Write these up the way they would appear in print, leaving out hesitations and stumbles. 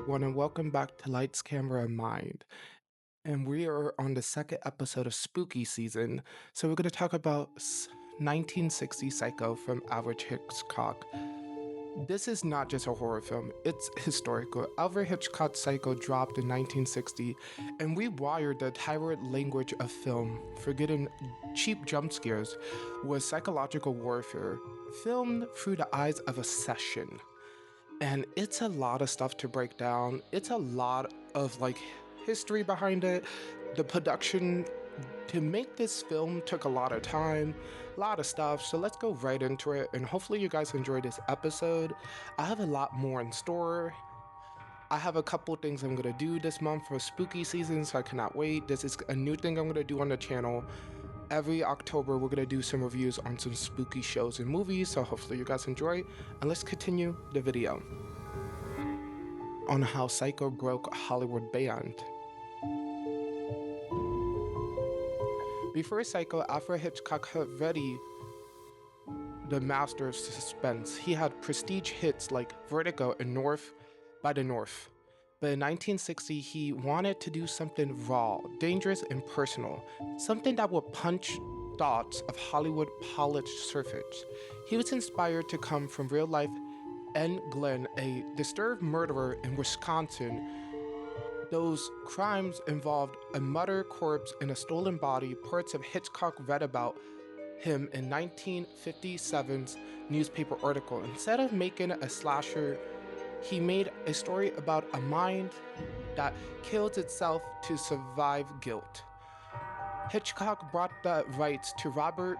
everyone, and welcome back to Lights, Camera, and Mind. And we are on the second episode of Spooky Season. So we're going to talk about 1960 Psycho from Alfred Hitchcock. This is not just a horror film, it's historical. Alfred Hitchcock's Psycho dropped in 1960 and rewired the entire language of film, forgetting cheap jump scares, with psychological warfare, filmed through the eyes of a session. And it's a lot of stuff to break down. It's a lot of history behind it. The production to make this film took a lot of time, a lot of stuff. So let's go right into it. And hopefully, you guys enjoyed this episode. I have a lot more in store. I have a couple things I'm gonna do this month for spooky season, so I cannot wait. This is a new thing I'm gonna do on the channel. Every October, we're gonna do some reviews on some spooky shows and movies, so hopefully you guys enjoy. And let's continue the video on how Psycho broke Hollywood banned. Before Psycho, Alfred Hitchcock had already the master of suspense. He had prestige hits like Vertigo and North by the North. But in 1960, he wanted to do something raw, dangerous, and personal, something that would punch thoughts of Hollywood polished surface. He was inspired to come from real life N. Glenn, a disturbed murderer in Wisconsin. Those crimes involved a murder corpse and a stolen body. Parts of Hitchcock read about him in 1957's newspaper article. Instead of making a slasher, he made a story about a mind that kills itself to survive guilt. Hitchcock brought the rights to Robert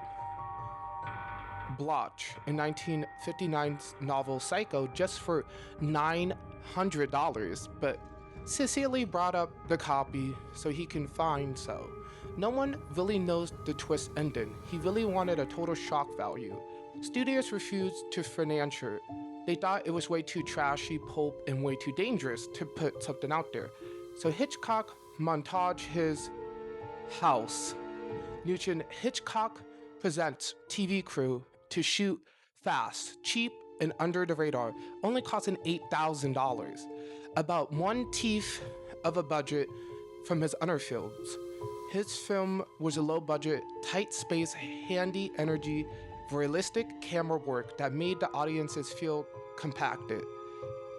Bloch in 1959's novel Psycho just for $900, but Cecily brought up the copy so he can find so. No one really knows the twist ending. He really wanted a total shock value. Studios refused to finance it. They thought it was way too trashy, pulp, and way too dangerous to put something out there. So Hitchcock montaged his house. Nugent Hitchcock presents TV crew to shoot fast, cheap, and under the radar, only costing $8,000. About 1/10 of a budget from his other films. His film was a low budget, tight space, handy energy, realistic camera work that made the audiences feel compacted.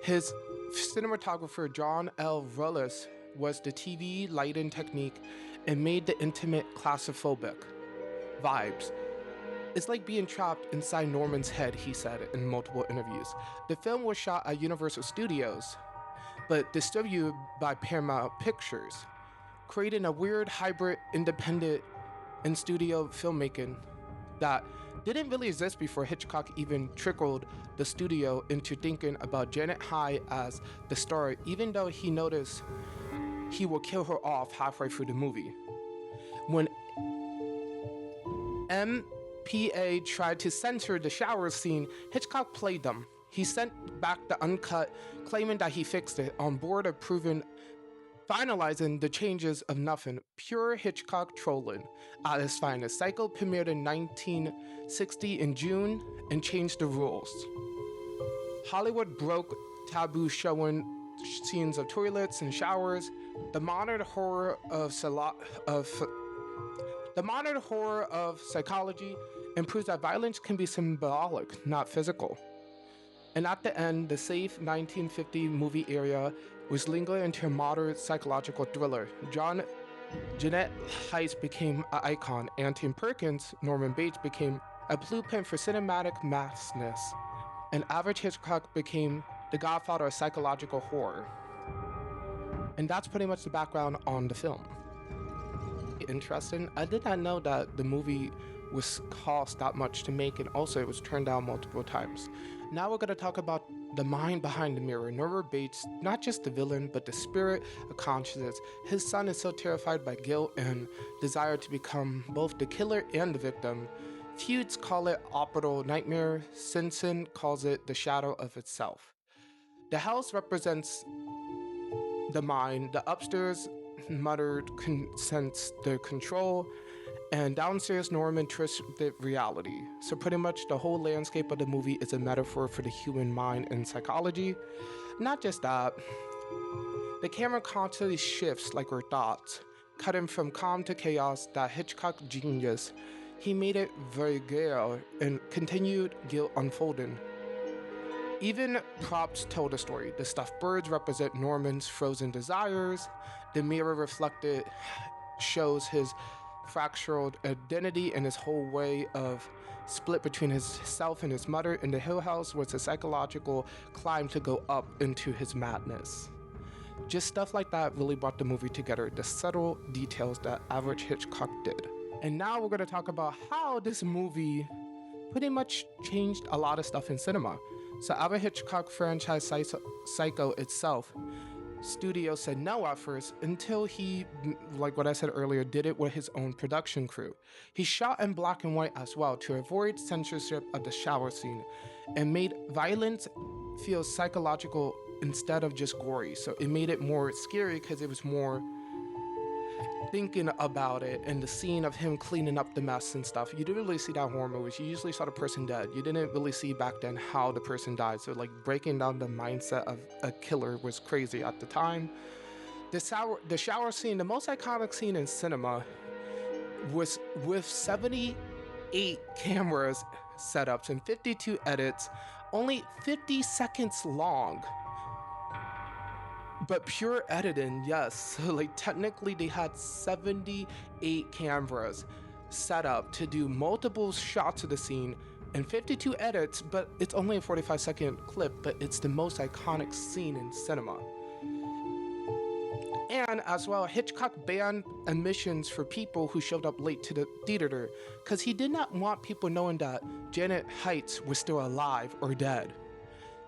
His cinematographer John L. Rullis was the TV lighting technique and made the intimate claustrophobic vibes. It's like being trapped inside Norman's head, he said in multiple interviews. The film was shot at Universal Studios, but distributed by Paramount Pictures, creating a weird hybrid independent and studio filmmaking that didn't really exist before Hitchcock even trickled the studio into thinking about Janet High as the star, even though he noticed he will kill her off halfway through the movie. When MPA tried to censor the shower scene, Hitchcock played them. He sent back the uncut, claiming that he fixed it, on board approving finalizing the changes of nothing. Pure Hitchcock trolling at its finest. Psycho premiered in 1960 in June and changed the rules. Hollywood broke taboo, showing scenes of toilets and showers. The modern horror of psychology and proves that violence can be symbolic, not physical. And at the end, the safe 1950 movie era was lingering into a moderate psychological thriller. Jeanette Heist became an icon. Anthony Perkins, Norman Bates, became a blueprint for cinematic madness. And Alfred Hitchcock became the godfather of psychological horror. And that's pretty much the background on the film. Interesting. I did not know that the movie was cost that much to make, and also it was turned down multiple times. Now we're going to talk about the mind behind the mirror. Norman Bates, not just the villain, but the spirit of consciousness. His son is so terrified by guilt and desire to become both the killer and the victim. Feuds call it optical nightmare. Simpson calls it the shadow of itself. The house represents the mind. The upstairs muttered consents the control, and downstairs Norman twisted reality. So pretty much the whole landscape of the movie is a metaphor for the human mind and psychology. Not just that, The camera constantly shifts like our thoughts, cutting from calm to chaos. That Hitchcock genius. He made it very real and continued guilt unfolding. Even props tell the story. The stuffed birds represent Norman's frozen desires. The mirror reflected shows his fractured identity and his whole way of split between his self and his mother. And the Hill House was a psychological climb to go up into his madness. Just stuff like that really brought the movie together, the subtle details that Alfred Hitchcock did. And now we're going to talk about how this movie pretty much changed a lot of stuff in cinema. So Alfred Hitchcock franchise Psycho itself, studio said no at first until he, like what I said earlier, did it with his own production crew. He shot in black and white as well to avoid censorship of the shower scene and made violence feel psychological instead of just gory. So it made it more scary because it was more thinking about it, and the scene of him cleaning up the mess and stuff. You didn't really see that in horror movies. You usually saw the person dead. You didn't really see back then how the person died. So like breaking down the mindset of a killer was crazy at the time. The shower scene, the most iconic scene in cinema, was with 78 cameras setups and 52 edits, only 50 seconds long. But pure editing, yes. So like technically they had 78 cameras set up to do multiple shots of the scene and 52 edits, but it's only a 45-second clip, but it's the most iconic scene in cinema. And as well, Hitchcock banned admissions for people who showed up late to the theater because he did not want people knowing that Janet Heights was still alive or dead.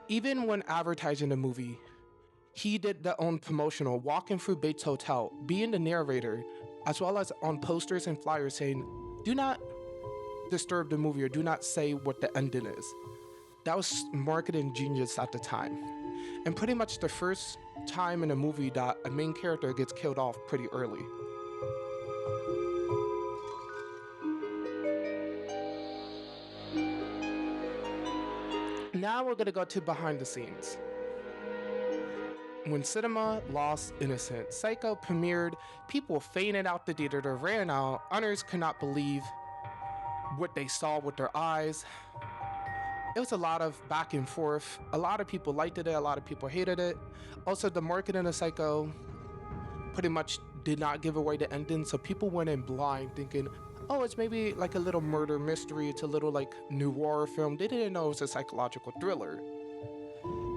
Even when advertising the movie, he did their own promotional, walking through Bates Hotel, being the narrator, as well as on posters and flyers saying, do not disturb the movie or do not say what the ending is. That was marketing genius at the time. And pretty much the first time in a movie that a main character gets killed off pretty early. Now we're gonna go to behind the scenes. When cinema lost innocence, Psycho premiered, people fainted out the theater, ran out, others could not believe what they saw with their eyes. It was a lot of back and forth. A lot of people liked it, a lot of people hated it. Also, the marketing of Psycho pretty much did not give away the ending, so people went in blind thinking, oh, it's maybe like a little murder mystery, it's a little like noir film. They didn't know it was a psychological thriller.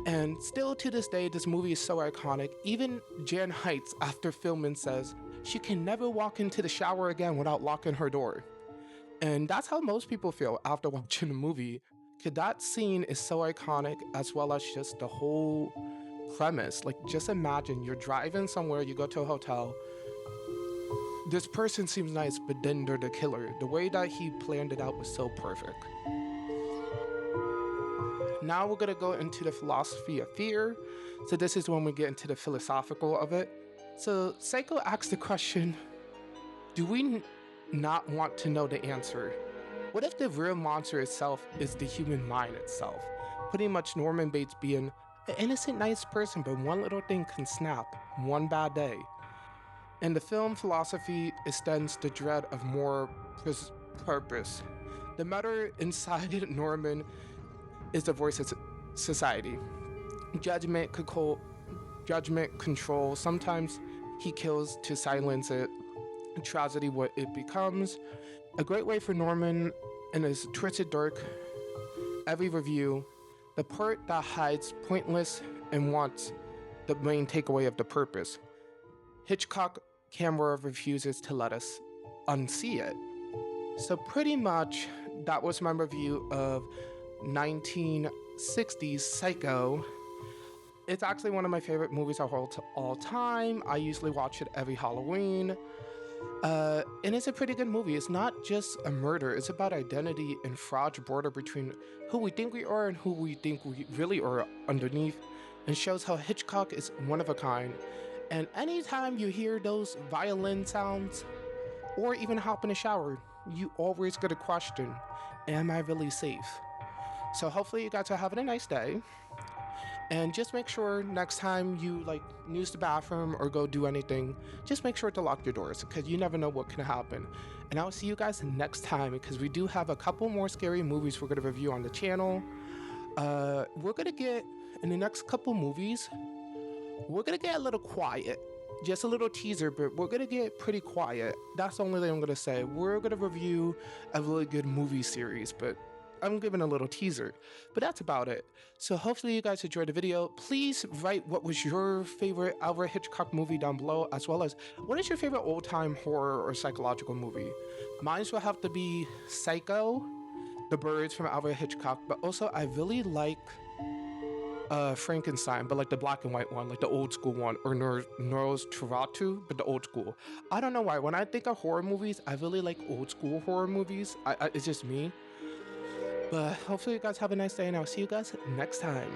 And still to this day, this movie is so iconic. Even Jan Heights, after filming, says she can never walk into the shower again without locking her door. And that's how most people feel after watching the movie. Cause that scene is so iconic, as well as just the whole premise. Like, just imagine you're driving somewhere, you go to a hotel. This person seems nice, but then they're the killer. The way that he planned it out was so perfect. Now we're gonna go into the philosophy of fear. So this is when we get into the philosophical of it. So Psycho asks the question, do we not want to know the answer? What if the real monster itself is the human mind itself? Pretty much Norman Bates being an innocent, nice person, but one little thing can snap, one bad day. And the film philosophy extends the dread of more purpose. The matter inside Norman is the voice of society. Judgment, control. Sometimes he kills to silence it. Tragedy, what it becomes. A great way for Norman in his twisted dark, every review, the part that hides pointless and wants the main takeaway of the purpose. Hitchcock camera refuses to let us unsee it. So pretty much that was my review of 1960s Psycho. It's actually one of my favorite movies of all time. I usually watch it every Halloween. And it's a pretty good movie. It's not just a murder. It's about identity and fraught border between who we think we are and who we think we really are underneath, and shows how Hitchcock is one of a kind. And anytime you hear those violin sounds or even hop in a shower, you always get a question, am I really safe? So hopefully you guys are having a nice day. And just make sure next time you like use the bathroom or go do anything, just make sure to lock your doors because you never know what can happen. And I'll see you guys next time because we do have a couple more scary movies we're gonna review on the channel. We're gonna get in the next couple movies, we're gonna get a little quiet. Just a little teaser, but we're gonna get pretty quiet. That's the only thing I'm gonna say. We're gonna review a really good movie series, but I'm giving a little teaser. But that's about it. So hopefully you guys enjoyed the video. Please write what was your favorite Alfred Hitchcock movie down below, as well as what is your favorite old-time horror or psychological movie. Mine will have to be Psycho, The Birds from Alfred Hitchcock, but also I really like Frankenstein, but like the black and white one, like the old school one, or Nosferatu, but the old school. I don't know why. When I think of horror movies, I really like old school horror movies. It's just me. But hopefully you guys have a nice day, and I'll see you guys next time.